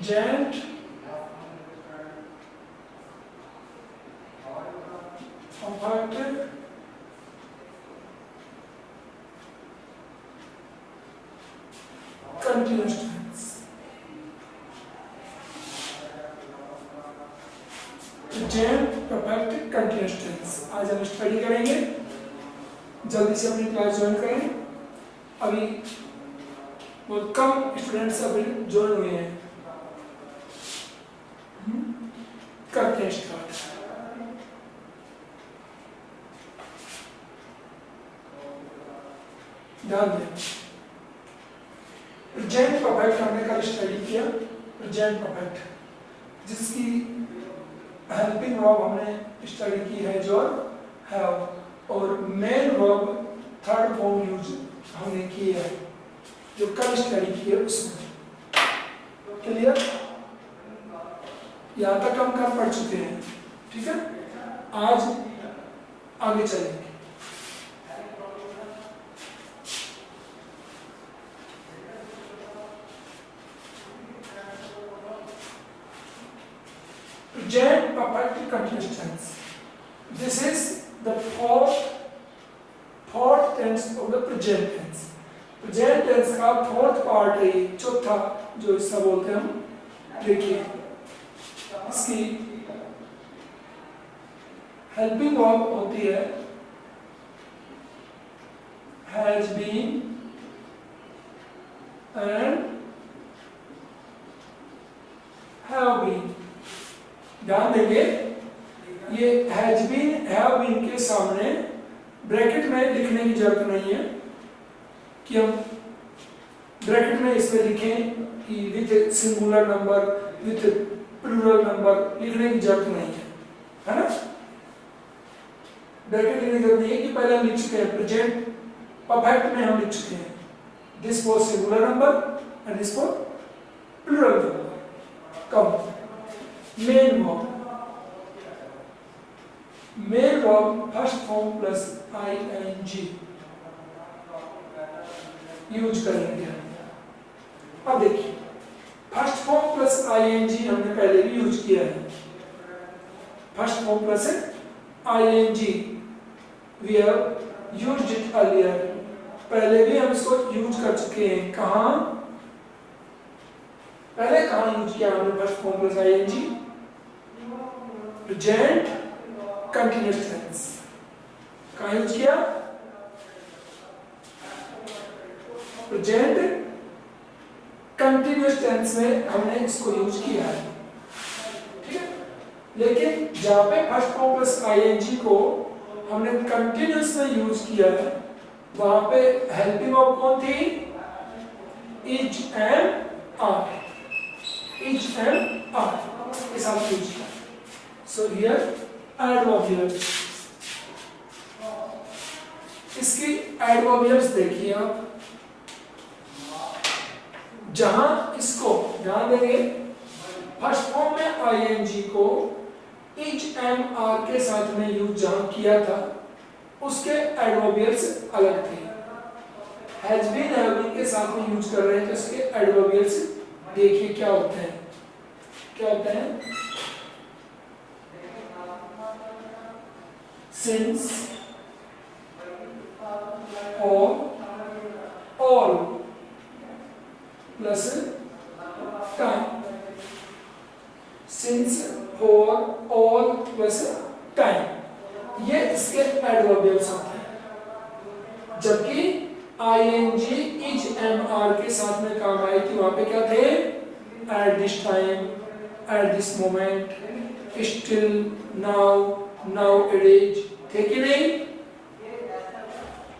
Gent perfect continuous tense. जेंट perfect continuous tense आज हम स्टडी करेंगे। जल्दी से अपनी क्लास ज्वाइन करें। अभी बहुत कम स्टूडेंट्स अभी ज्वाइन हुए हैं। करते हैं स्टार्ट। ध्यान दें, प्रेजेंट परफेक्ट हमने कल स्टडी किया। प्रेजेंट परफेक्ट जिसकी हेल्पिंग वर्ब हमने स्टडी की है जो हैव, और main verb third form use हमने की है जो कल स्टडी की है उसमें। क्लियर? यहाँ तक हम कल पढ़ चुके हैं। ठीक है, आज आगे चलेंगे। Present perfect continuous tense. This is the fourth tense of the present tense. Present tense का fourth part है, चौथा जो हिस्सा बोलते हैं हम। देखिए इसकी हेल्पिंग वर्ब होती है has been and have been। ध्यान देंगे, ये हैज बीन हैव बीन के सामने ब्रैकेट में लिखने की जरूरत नहीं है कि हम ब्रैकेट में इसमें लिखें कि with singular number with plural number लिखने की जरूरत नहीं है ना। ब्रैकेट लिखने की जरूरत नहीं है कि पहले हम लिख चुके हैं। प्रेजेंट परफेक्ट में हम लिख चुके हैं this for singular number and this for plural number. कम main verb first form plus ing use करेंगे। अब देखिए फर्स्ट फॉर्म प्लस ing हमने पहले भी यूज किया है। First form plus ing we have used it earlier. पहले भी हम इसको यूज कर चुके हैं। कहाँ पहले कहाँ यूज किया हमने first form plus ing? Present continuous tense. कहाँ यूज किया? प्रेजेंट कंटिन्यूअस टेंस में हमने इसको यूज किया है। ठीक है, लेकिन जहां पे फर्स्ट फॉर्म प्लस ing को हमने कंटिन्यूअस में यूज किया है वहां पे हेल्पिंग वर्ब कौन थी? Is and are. Is and are के साथ यूज किया। So here adverbials. इसकी एडवर्बियल्स देखिए आप। जहां इसको ध्यान देंगे फर्स्ट फॉर्म में ing को इज एंड आर के साथ में यूज जहां किया था उसके एडवर्बियल्स अलग थे। हैज बीन हैव बीन के साथ में यूज कर रहे हैं तो इसके एडवर्बियल्स देखिए क्या होते हैं। क्या होते हैं? since, or, all plus time। since, for, all plus time ये इसके एडवर्बियल्स होते हैं। जबकि ing इज एंड आर के साथ में काम आई थी वहां पे क्या थे? At this time, at this moment, still, now, now it is. थे कि नहीं?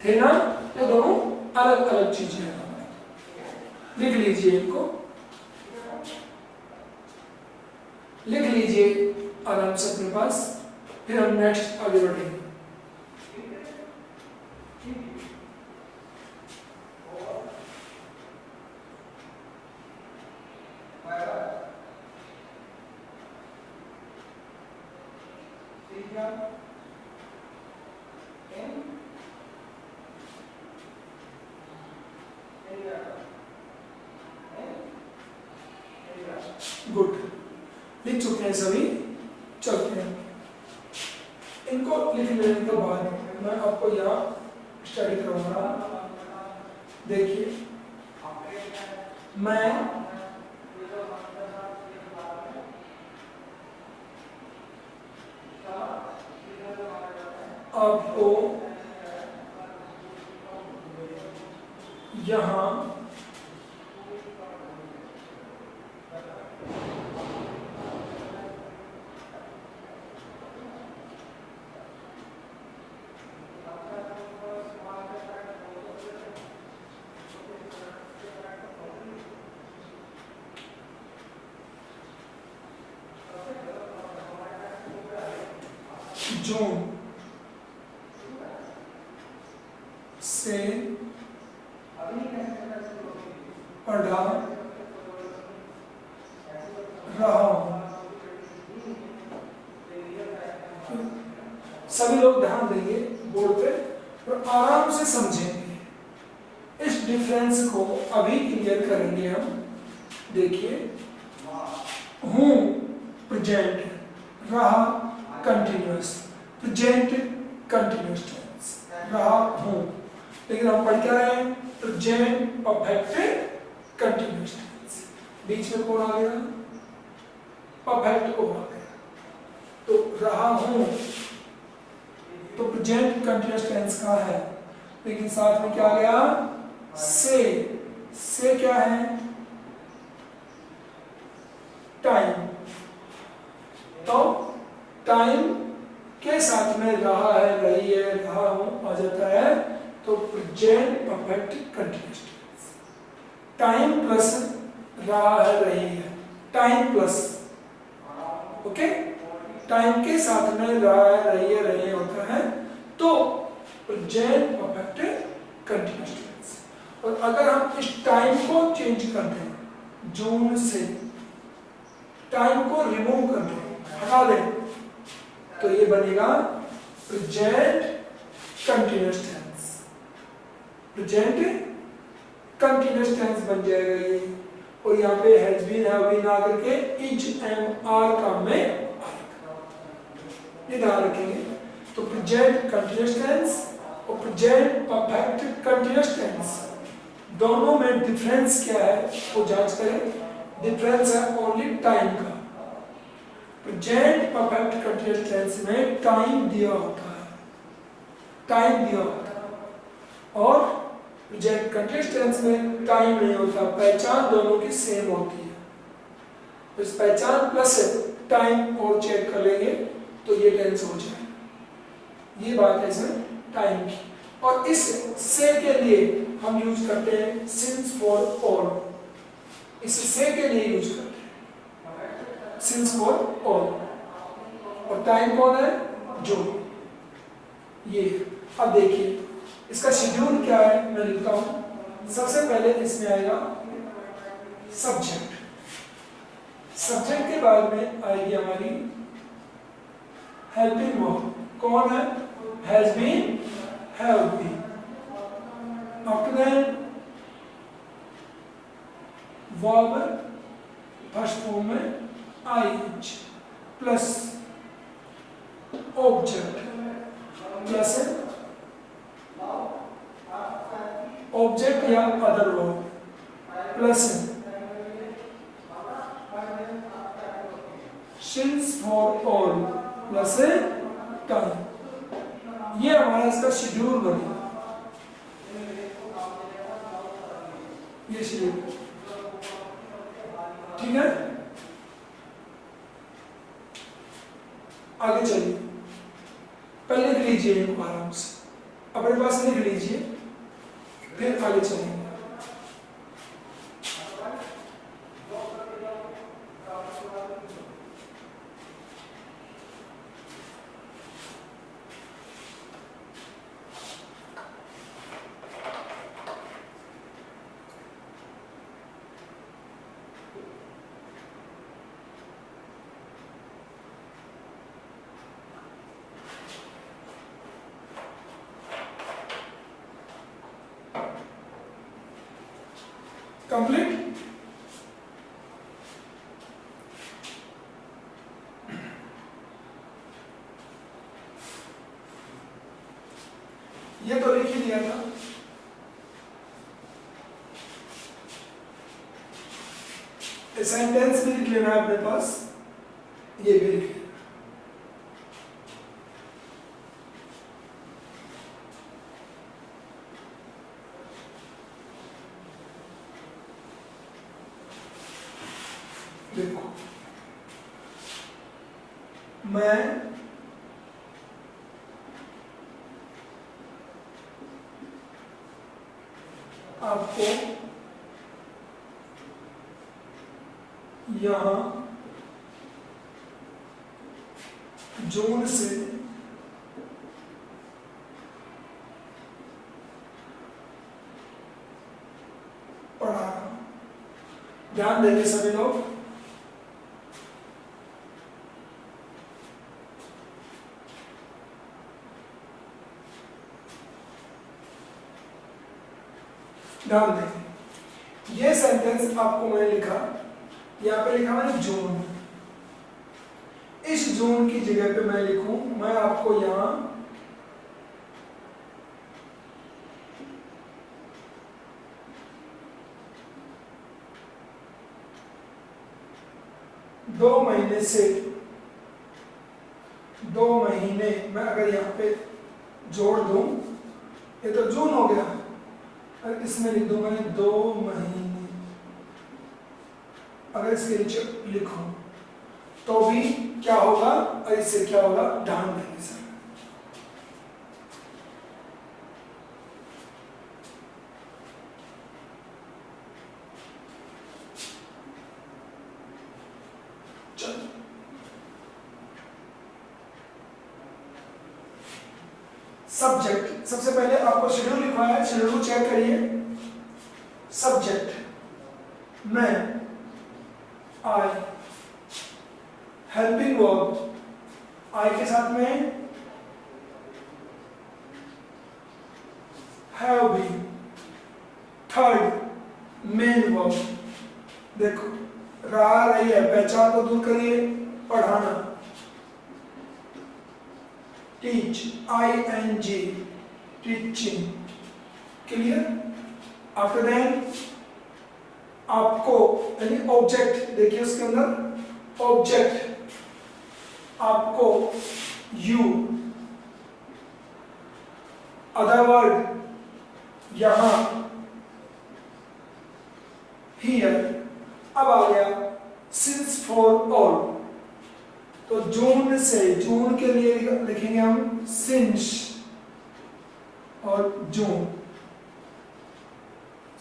थे ना? ये दोनों अलग अलग चीजें हैं। लिख लीजिए इनको, लिख लीजिए आराम से अपने पास, फिर हम नेक्स्ट आगे बढ़ेंगे। सभी चलते हैं। इनको लिख लेने के बाद मैं आपको यहाँ स्टडी करूँगा। देखिए मैं आपको यहाँ जून से पढ़ा रहा हूं। सभी लोग ध्यान देंगे बोर्ड पे और आराम से समझेंगे। इस डिफरेंस को अभी क्लियर करेंगे हम। देखिए हूं प्रेजेंट, रहा कंटिन्यूअस, प्रेजेंट कंटिन्यूअस टेंस, रहा हूं। लेकिन हम पढ़ क्या रहे हैं? Present perfect continuous tense. बीच में कौन आ गया? परफेक्ट कौन आ गया? तो रहा हूं तो प्रेजेंट कंटिन्यूअस टेंस का है, लेकिन साथ में क्या आ गया? से क्या है? टाइम। तो टाइम के साथ में रहा है, रही है, रहा हूं आ जाता है, तो present perfect continuous tense. Time plus रहा है, रही है, टाइम प्लस, ओके, टाइम के साथ में रहा है, रही है, रही होता है, तो प्रेजेंट परफेक्ट कंटिन्यूअस टेंस। और अगर हम इस टाइम को चेंज कर दें, जून से टाइम को रिमूव कर दें, हटा दें, तो ये बनेगा present continuous tense. Present continuous tense बन जाएगा ये। और यहाँ पे हैज बीन, हैव बीन आकर के इज, एम, आर काम में ये ध्यान रखेंगे। तो प्रेजेंट कंटिन्यूअस टेंस और प्रेजेंट परफेक्ट कंटिन्यूअस टेंस दोनों में डिफरेंस क्या है वो जांच करें। डिफरेंस है ओनली टाइम का। प्रेजेंट परफेक्ट कंटिन्यूअस टेंस में टाइम दिया होता है, टाइम दिया होता है, और प्रेजेंट कंटिन्यूअस टेंस में टाइम नहीं होता। पहचान दोनों की सेम होती है। तो इस पहचान प्लस टाइम और चेक कर लेंगे तो ये टेंस हो जाए। ये बात है इसमें टाइम की। और इस से के लिए हम यूज करते हैं सिंस फॉर ऑल। इस से के लिए यूज करते हैं सिंस फॉर ऑल। और टाइम कौन है? जो ये। अब देखिए इसका शेड्यूल क्या है, मैं लिखता हूं। सबसे पहले इसमें आएगा सब्जेक्ट। सब्जेक्ट के बाद में आएगी हमारी हेल्पिंग वर्ब। कौन है? Has been, have been. After that verb first form में ING plus object plus object या other verb plus since for all plus time. ये हमारा इसका शेड्यूल बनेगा। ये शेड्यूल ठीक है। आगे चलिए, पहले लिख लीजिए इनको आराम से, अपने पास लिख लीजिए, फिर आगे चलेंगे। कंप्लीट। ये तो लिख ही दिया था। सेंटेंस भी लिख लेना है अपने पास, ये भी लिख लेना। देखो, मैं आपको यहां जून से पढ़ा रहा हूं। ध्यान देंगे सभी लोग। ध्यान देंगे, ये सेंटेंस आपको मैंने लिखा, यहाँ पे लिखा मैंने जून। इस जून की जगह पे मैं लिखूं, मैं आपको यहां दो महीने से, 2 महीने मैं अगर यहाँ पे जोड़ दूं, ये तो जून हो गया, अगर इसमें लिख दूं मैं 2 महीने, अगर इसके नीचे लिखूं तो भी क्या होगा, और इससे क्या होगा, ध्यान देंगे सर। चलो, सब्जेक्ट, सबसे पहले आपको शेड्यूल लिखवाया है, शेड्यूल को चेक करिए। सब्जेक्ट मैं, आई, हेल्पिंग वर्ब, आई के साथ में have been, third main verb. देखो, रहा रही है, पहचान को दूर करिए, पढ़ाना, teach, ING, teaching, clear. After then आपको यानी ऑब्जेक्ट, देखिए उसके अंदर ऑब्जेक्ट आपको यू, अदर वर्ड यहां, हियर। अब आ गया सिंस फॉर ऑल, तो जून से, जून के लिए लिखेंगे हम सिंस और जून,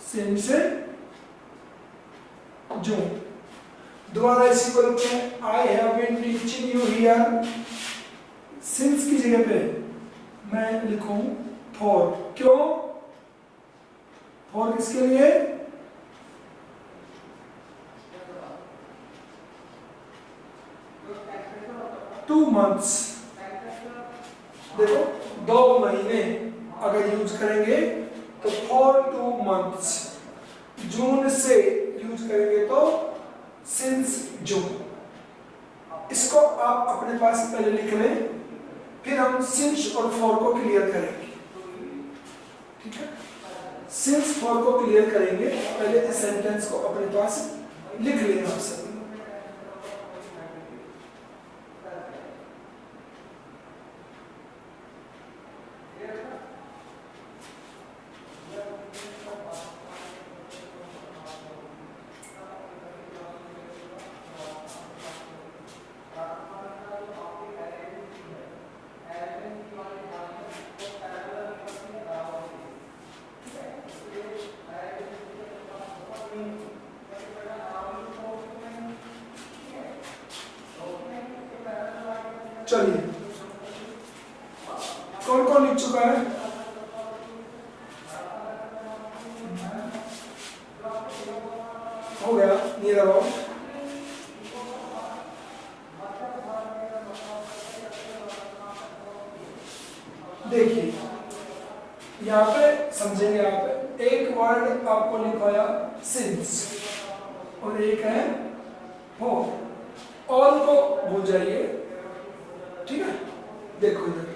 सिंस से जून। दोबारा इसी को लिखते हैं, I have been teaching you here, since की जगह पे मैं लिखूं फॉर, क्यों, फॉर किसके लिए, टू मंथ्स। देखो, 2 महीने अगर यूज करेंगे तो फॉर 2 मंथ्स, जून से यूज करेंगे तो सिंस जून। इसको आप अपने पास पहले लिख लें, फिर हम सिंस और फॉर को क्लियर करेंगे, ठीक है। सिंस फॉर को क्लियर करेंगे, पहले इस सेंटेंस को अपने पास लिख लेना आप सभी। चलिए, कौन कौन लिख चुका है, हो गया नियर अबाउट। देखिए यहाँ पे समझेंगे आप, एक वर्ड आपको लिखवाया सिंस और एक है फॉर, ऑल को भूल जाइए, ठीक है। देखो इधर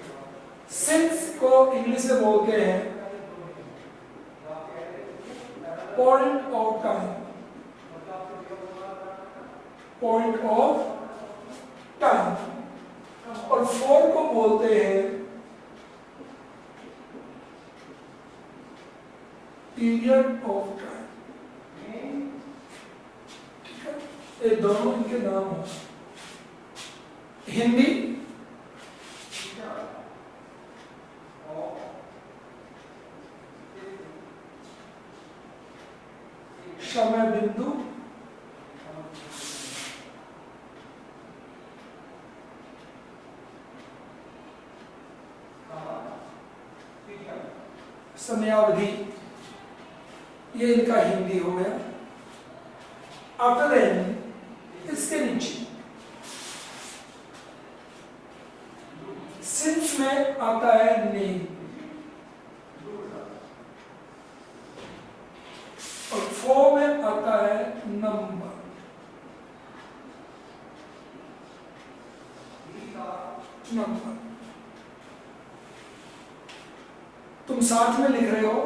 सिंस को इंग्लिश में बोलते हैं point of time, point of time, और फोर को बोलते हैं पीरियड ऑफ टाइम। ठीक है, ये दोनों इनके नाम हो। हिंदी समय बिंदु, समयावधि, ये इनका हिंदी हो गया। आफ्टर देन इसके नीचे सिंस में आता है नेम, और फोर में आता है नंबर। नंबर तुम साथ में लिख रहे हो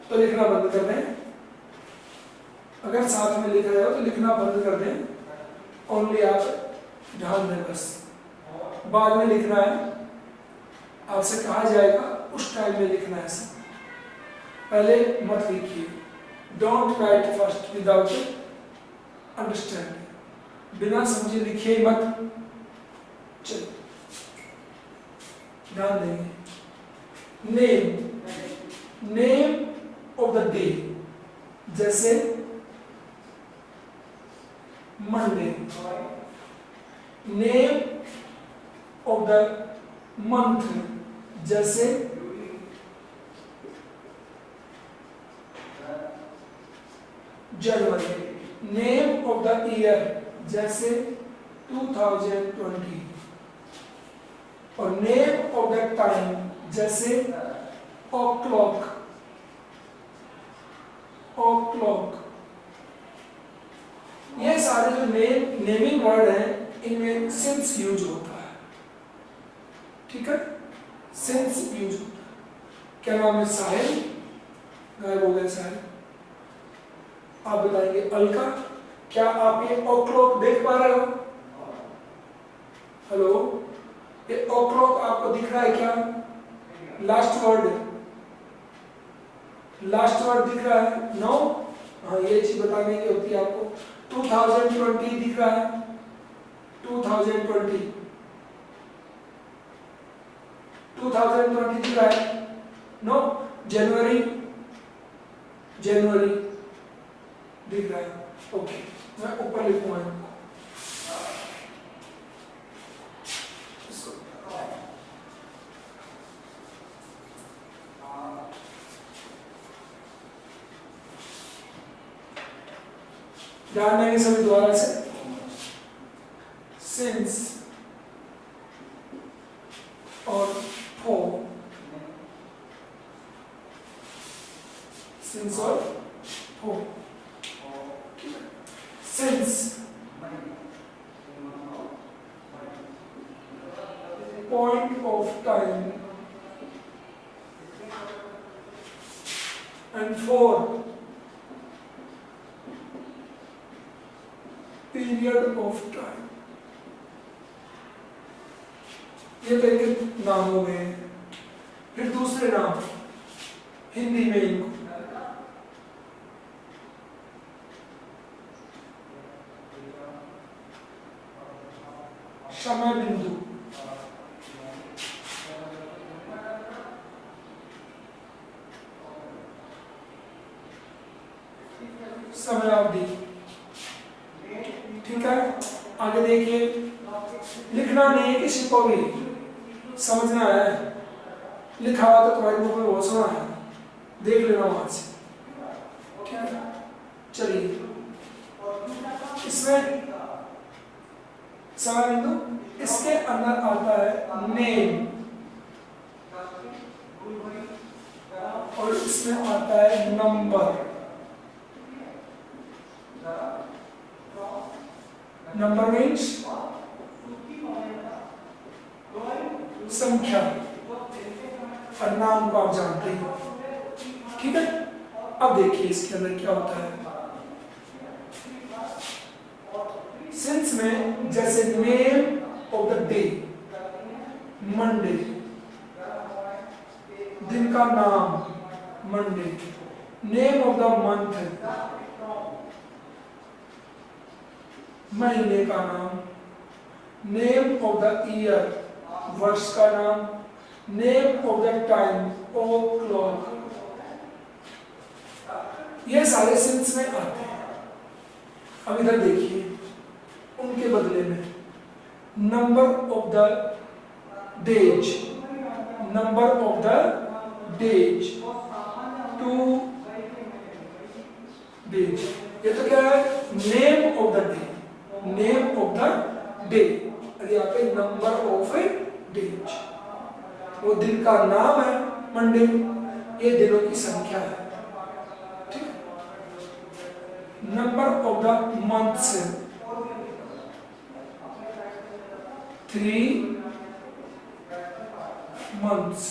तो लिखना बंद कर दें, अगर साथ में लिख रहे हो तो लिखना बंद कर दें। ओनली आप ध्यान दें, बस बाद में लिखना है, आपसे कहा जाएगा उस टाइम में लिखना है सब, पहले मत लिखिए। Don't write first without understanding, बिना समझे लिखिए मत। चलो ध्यान देंगे। Name, name of the day, जैसे Monday. Name of the month, जैसे जनवरी। नेम ऑफ द ईयर, जैसे 2020। और नेम ऑफ द टाइम, जैसे o'clock, o'clock। ये सारे जो नेमिंग वर्ड हैं इनमें सिंस यूज होता है। ठीक है, सिंस यूज होता है। क्या नाम है? साहिल। गायब हो गए साहिल। आप बताएंगे अलका, क्या आप ये o'clock देख पा रहे हो? हेलो, ये o'clock आपको दिख रहा है क्या? लास्ट वर्ड, लास्ट वर्ड दिख रहा है? नो। हाँ, ये चीज बताने की होती है आपको। 2020 दिख रहा है? 2020 दिख रहा है? नो। जनवरी, जनवरी दिख रहा है? ओके, मैं ऊपर लिखूंगा इनको। ध्यान देंगे सभी दोबारा से। सिंस और फोर, सिंस और four. Since point of time and four period of time. ये तो एक नाम हो गए। फिर दूसरे नाम हिंदी में इनको समय बिंदु, समयावधि। ठीक है, आगे देखिए। लिखना नहीं है किसी को भी, समझना है। लिखा हुआ तो तुम्हारी बुक में बहुत सोना है, देख लेना वहां से। ठीक है, चलिए। इसमें समय बिंदु, इसके अंदर आता है नेम, और इसमें आता है नंबर। नंबर मीन्स संख्या। और नाम को आप जानते ही हो, ठीक है। अब देखिए इसके अंदर क्या होता है। सिंस में जैसे name of the day, Monday, दिन का नाम Monday, name of the month, महीने का नाम, नेम ऑफ द ईयर, वर्ष का नाम, name of the time, o'clock, ये सारे सिंस में आते हैं। अब इधर देखिए, उनके बदले में number of the days, number of the days, 2 days, ये तो क्या है, name of the day, name of the day, और यहाँ पे नंबर ऑफ डेज, वो दिन का नाम है मंडे, ये दिनों की संख्या है, ठीक। Number of the months, 3 months,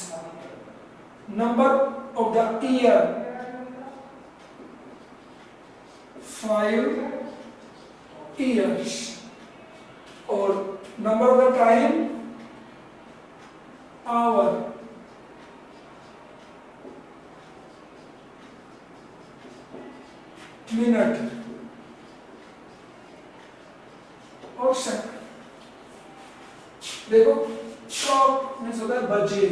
number of the year, 5 years, और number of the time, hour, minute और सेकंड। देखो क्लॉक मीन्स होता है बजे,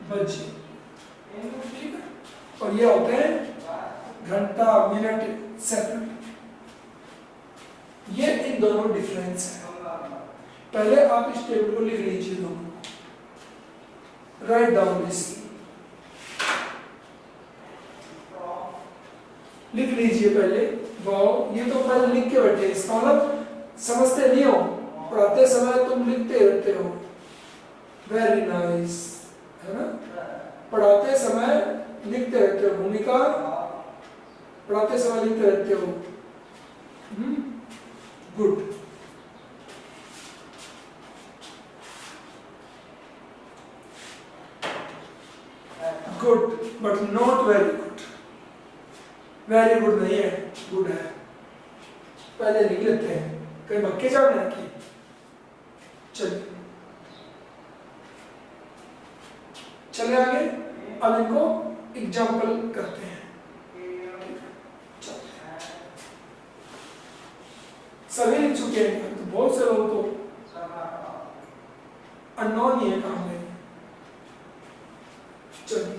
बजे, ठीक है, और ये होते हैं घंटा, मिनट, सेकंड। ये इन दोनों डिफरेंस है। पहले आप इस टेबल को लिख लीजिए दोनों, राइट डाउन दिस, लिख लीजिए पहले। वाओ, ये तो पहले लिख के बैठे, इसका मतलब समझते नहीं हो, पढ़ाते समय तुम लिखते रहते हो, वेरी नाइस, है ना, पढ़ाते समय लिखते रहते हो, भूमिका पढ़ाते समय लिखते रहते हो, good. Good but not very good, very good नहीं है, गुड है, पहले लिख लेते हैं, कहीं मक्के जाओ ना की। चलिए चले आगे, अब इनको एग्जाम्पल करते हैं। सभी लिख चुके हैं, तो बहुत से लोग तो अननोन ही है काम में। चलिए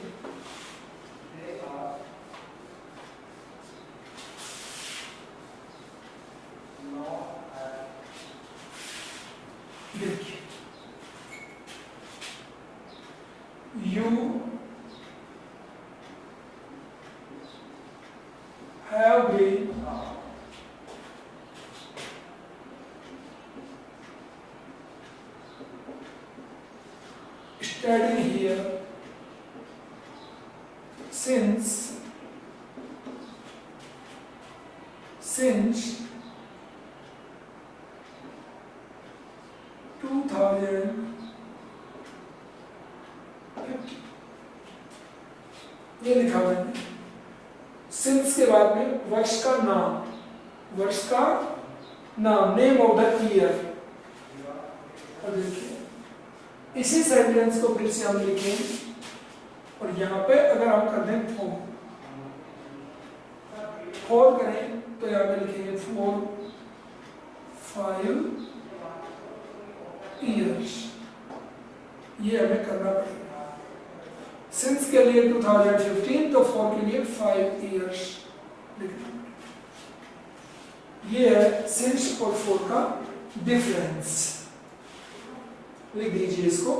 देखिए, you have been studying here since 2050। ये लिखा मैंने, सिंस के बाद में वर्ष का नाम, वर्ष का नाम, नेम ऑफ द ईयर। और देखिए इसी सेंटेंस को फिर से हम लिखें, और यहाँ पे अगर हम कर दें फोर करें तो यहाँ पे लिखेंगे 4 5 years, ये हमें करना पड़ेगा। सिंस के लिए 2015, तो 4 के लिए 5 years लिखना। ये है सिंस और 4 का डिफरेंस, लिख दीजिए इसको।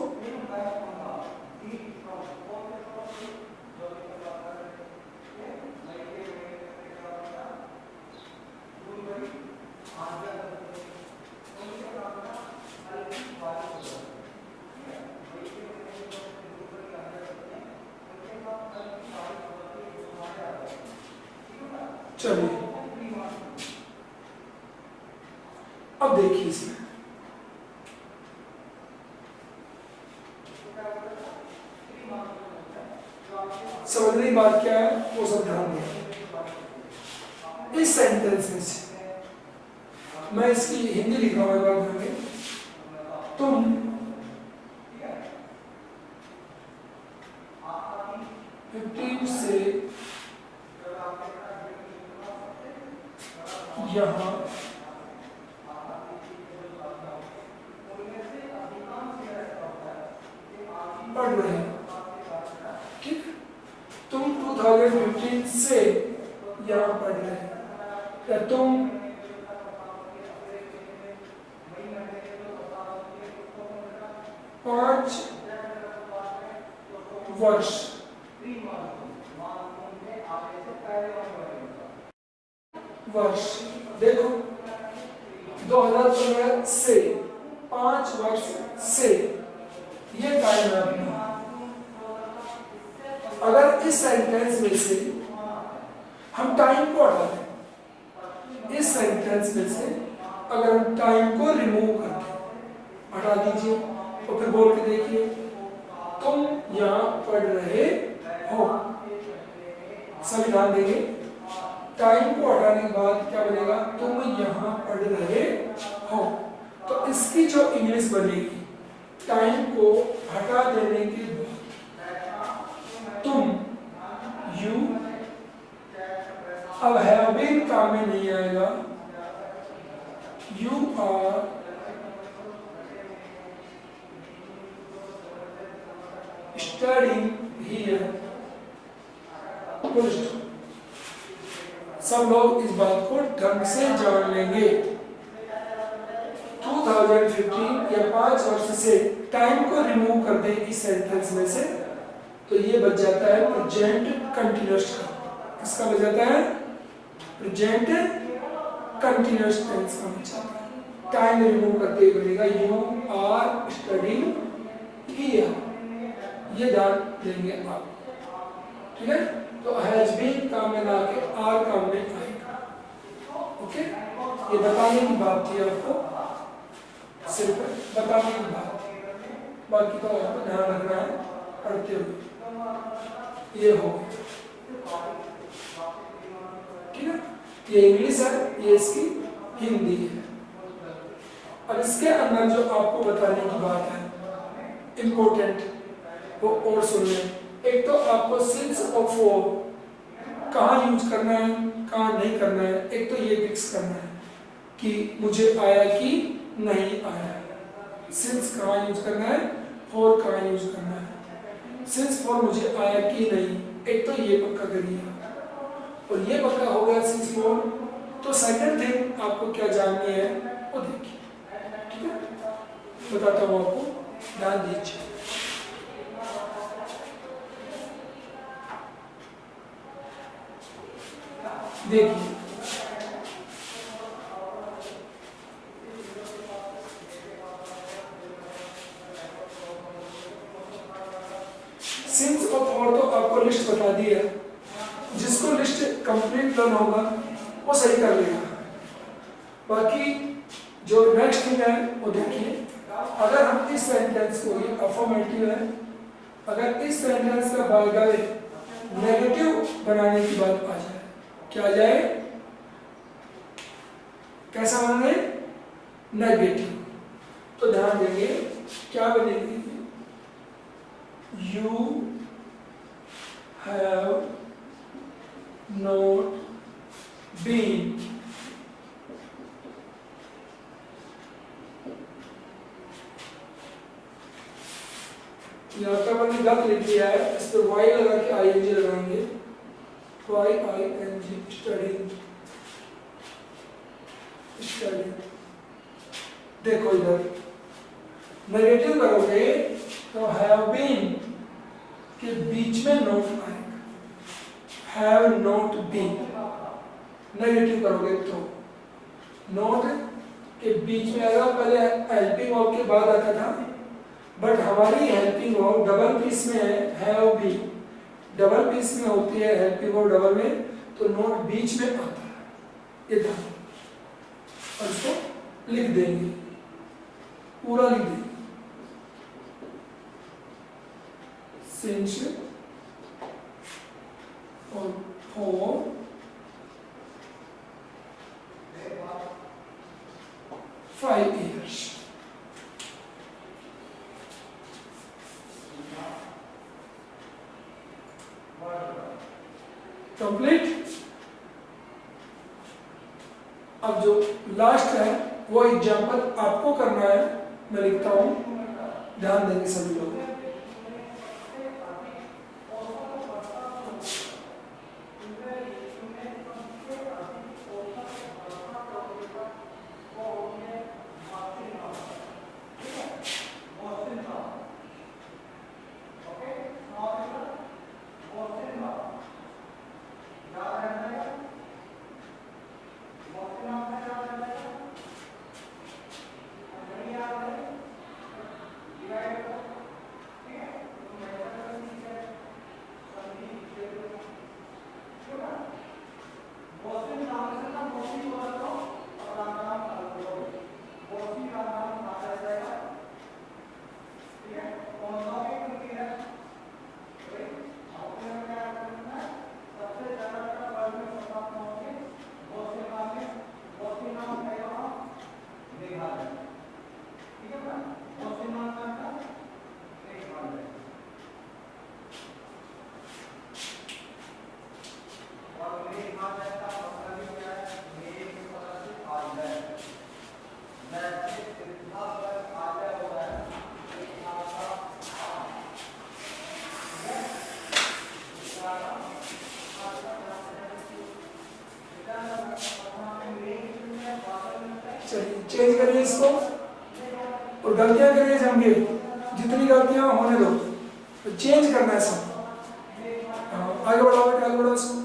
चलिए अब देखिए इसमें समझने की बात क्या है वो सब ध्यान दें। इस सेंटेंस में से मैं इसकी हिंदी लिख रहा हूं, एक बार देंगे। तुम से यहाँ पढ़ रहे हैं, ठीक। तुम 2015 से यहाँ पढ़ रहे हैं, या तुम 5 वर्ष देखो 2015 से 5 वर्ष से ये टाइम है अपना। अगर इस सेंटेंस में से हम टाइम को हटा दें, इस सेंटेंस में से अगर हम टाइम को रिमूव कर दें, हटा दीजिए और फिर बोल के देखिए तुम यहाँ पढ़ रहे हो, सभी ध्यान देंगे। टाइम को हटाने के बाद क्या बनेगा, तुम यहाँ पढ़ रहे हो। तो इसकी जो इंग्लिश बनेगी टाइम को हटा देने के बाद तुम, यू, अब हैव बीन काम में नहीं आएगा, यू आर स्टडीइंग हियर। सब लोग इस बात को ढंग से जान लेंगे। 2015 या 5 वर्ष से टाइम को रिमूव कर दे इस सेंटेंस में से, तो ये बच जाता है प्रेजेंट कंटिन्यूअस का। किसका बच जाता है, प्रेजेंट कंटिन्यूअस टेंस का बच जाता है। टाइम रिमूव करते ही बनेगा यू आर स्टडीइंग हियर, ये ध्यान देंगे आप, ठीक है। तो हैज बीन काम में ना के आर काम में आएगा, ओके। ये बताने की बात थी आपको, सिर्फ बताने की बात, बाकी तो आपको ध्यान रखना है पढ़ते हुए। ये हो, ठीक है। ये इंग्लिश है, ये इसकी हिंदी है। अब इसके अंदर जो आपको बताने की बात है इम्पोर्टेंट, वो और सुन लें। एक तो आपको सिंस और फॉर कहाँ यूज करना है, कहाँ नहीं करना है, एक तो ये फिक्स करना है कि मुझे आया कि नहीं आया। सिंस कहाँ यूज करना है, फॉर कहाँ यूज करना है। सिंस फॉर मुझे आया कि नहीं, एक तो ये पक्का करिए, और ये पक्का हो गया सिंस फॉर। तो सेकंड थिंग आपको क्या जाननी है वो देखिए, ठीक है। बताता हूँ आपको, ध्यान दीजिए। देखिए सिंस और फॉर तो आपको लिस्ट बता दी है, जिसको लिस्ट कंप्लीट लर्न होगा वो सही कर लेगा। बाकी जो नेक्स्ट थिंग है वो देखिए, अगर हम इस सेंटेंस को, ये अफर्मेटिव है, अगर इस सेंटेंस का बाय द वे नेगेटिव बनाने की बात आ जाए, क्या आ जाए, कैसा बनाए, नेगेटिव। तो ध्यान देंगे क्या बनेगी, यू हैव नॉट बीन यहाँ पर मैंने गलत लिख दिया है, इस पर वाई लगा के आईएनजी लगाएंगे, Y I N G, studying. देखो इधर नेगेटिव करोगे तो हैव बीन के बीच में नोट आएगा, हैव नॉट बीन। नेगेटिव करोगे तो नोट के बीच में आएगा, पहले हेल्पिंग वर्ब के बाद आता था, बट हमारी हेल्पिंग वर्ब डबल पीस में है, हैव बीन डबल पीस में होती है हेल्पिंग वर्ब डबल में, तो नोट बीच में आता है, ये ध्यान। और इसको लिख देंगे, पूरा लिख देंगे, सिंस for 5 years. कंप्लीट। अब जो लास्ट है वो एग्जाम्पल आपको करना है, मैं लिखता हूं, ध्यान देंगे सभी लोग। चलिए चेंज करिए इसको और गलतियां करिए जमके, जितनी गलतियां होने दो, तो चेंज करना है सब। आगे बढ़ाओ बेटा, आगे बढ़ाओ इसको।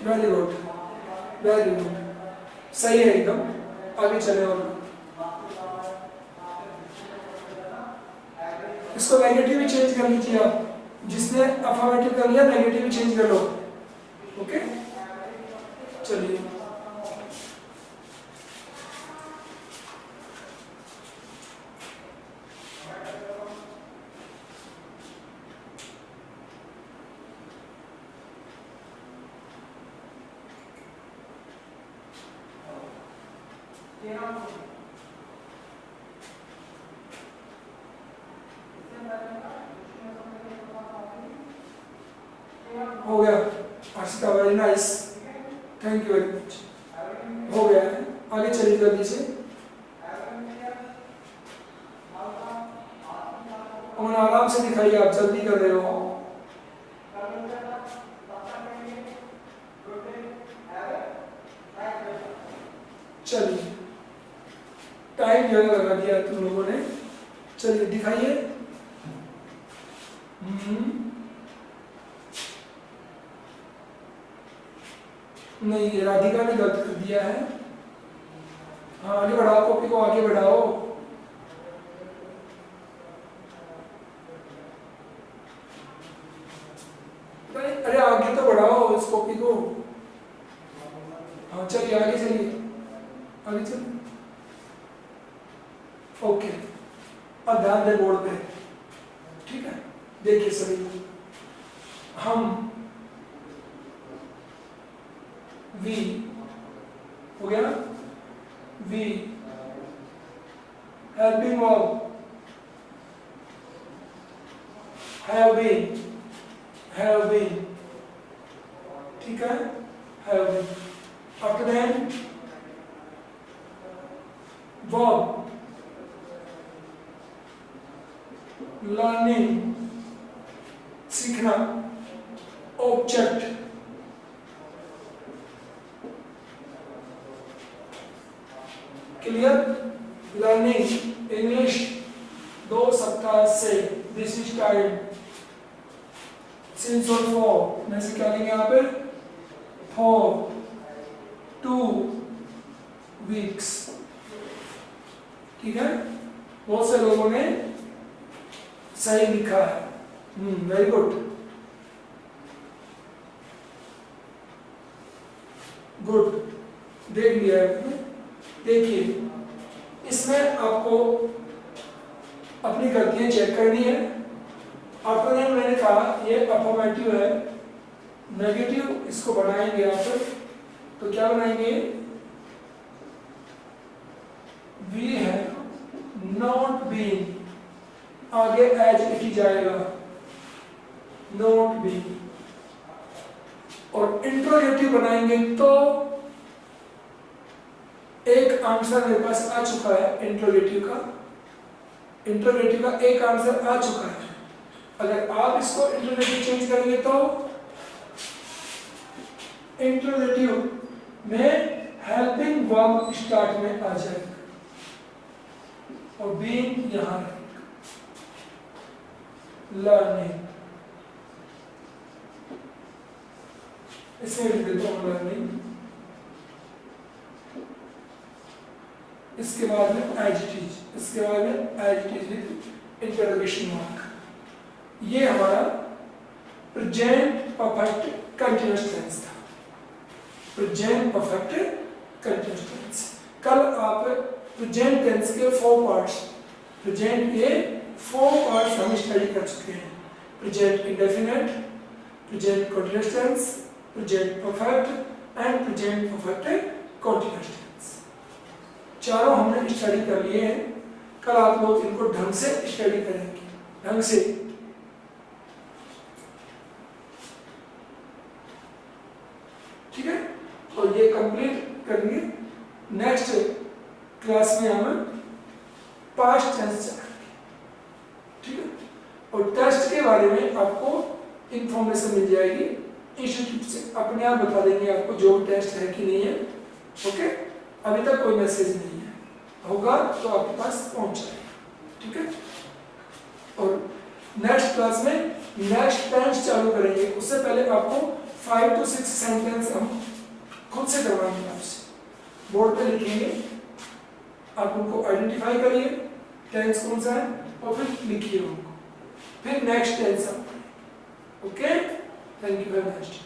वेरी गुड, वेरी गुड, सही है एकदम। आगे चले और इसको नेगेटिव ही चेंज कर लीजिए आप, जिसने अफर्मेटिव कर लिया नेगेटिव ही चेंज कर लो। ओके चलिए हो गया Arshita, very nice, thank you very much. हो गया है, आगे चलिए जल्दी से। और आराम से दिखाइए, आप जल्दी कर रहे हो। चलिए टाइम जो लगा दिया तुम लोगों ने, चलिए दिखाइए। नहीं, ये राधिका ने गलत कर दिया है। हाँ आगे बढ़ाओ, कॉपी को आगे बढ़ाओ। अरे आगे तो बढ़ाओ इस कॉपी को। हाँ चलिए आगे चलिए, आगे चलिए। ओके अब ध्यान दें बोर्ड पे, ठीक है। देखिए सभी, हम वी हो गया ना, we helping verb have been, ठीक है, have been। after then verb learning, सीखना, object क्लियर, लर्निंग इंग्लिश 2 सप्ताह से, दिस इज टाइम, सिंस और फॉर में से क्या लेंगे यहाँ पे, फॉर 2 वीक्स, ठीक है। बहुत से लोगों ने सही लिखा है, वेरी गुड, गुड, देख लिया है। देखिए इसमें आपको अपनी गलतियां चेक करनी है। ऑटोनेम मैंने कहा ये अफर्मेटिव है, नेगेटिव इसको बनाएंगे आप तो क्या बनाएंगे, वी है नॉट बीन, आगे एज इट ही जाएगा, नॉट बीन। और इंट्रोगेटिव बनाएंगे तो एक आंसर मेरे पास आ चुका है इंट्रोगेटिव का, इंट्रोगेटिव का एक आंसर आ चुका है। अगर आप इसको इंट्रोगेटिव चेंज करेंगे तो इंट्रोगेटिव में हेल्पिंग वर्ब स्टार्ट में आ जाएगा और बीइंग यहां रहेगा, लर्निंग, इसमें लिख देता हूं लर्निंग। इसके बाद में एज इट इज, इसके बाद में as it is with interrogation mark. ये हमारा प्रेजेंट परफेक्ट कंटीन्यूअस टेंस था, प्रेजेंट परफेक्ट कंटीन्यूअस टेंस। कल आप प्रेजेंट टेंस के 4 पार्ट्स, प्रेजेंट के 4 पार्ट्स हम स्टडी कर चुके हैं, present indefinite, present continuous tense, present perfect and present perfect continuous tense. चारों हमने स्टडी कर लिए हैं। कल आप लोग इनको ढंग से स्टडी करेंगे, ढंग से। ठीक है, और ये कंप्लीट करेंगे। नेक्स्ट क्लास में हम पास्ट टेंस चलाएंगे। ठीक है, और टेस्ट के बारे में आपको इंफॉर्मेशन मिल जाएगी इंस्टीट्यूट से, अपने आप बता देंगे आपको जो टेस्ट है कि नहीं है। ओके, अभी तक कोई मैसेज नहीं है, होगा तो आपके पास पहुंच जाएगा। ठीक है, और नेक्स्ट क्लास में नेक्स्ट टेंस चालू करेंगे। उससे पहले आपको 5 to 6 सेंटेंस हम खुद से करवाएंगे, आपसे बोर्ड पे लिखेंगे, आप उनको आइडेंटिफाई करिए टेंस कौन सा है और फिर लिखिए उनको, फिर नेक्स्ट टेंस आप। Okay, thank you very much.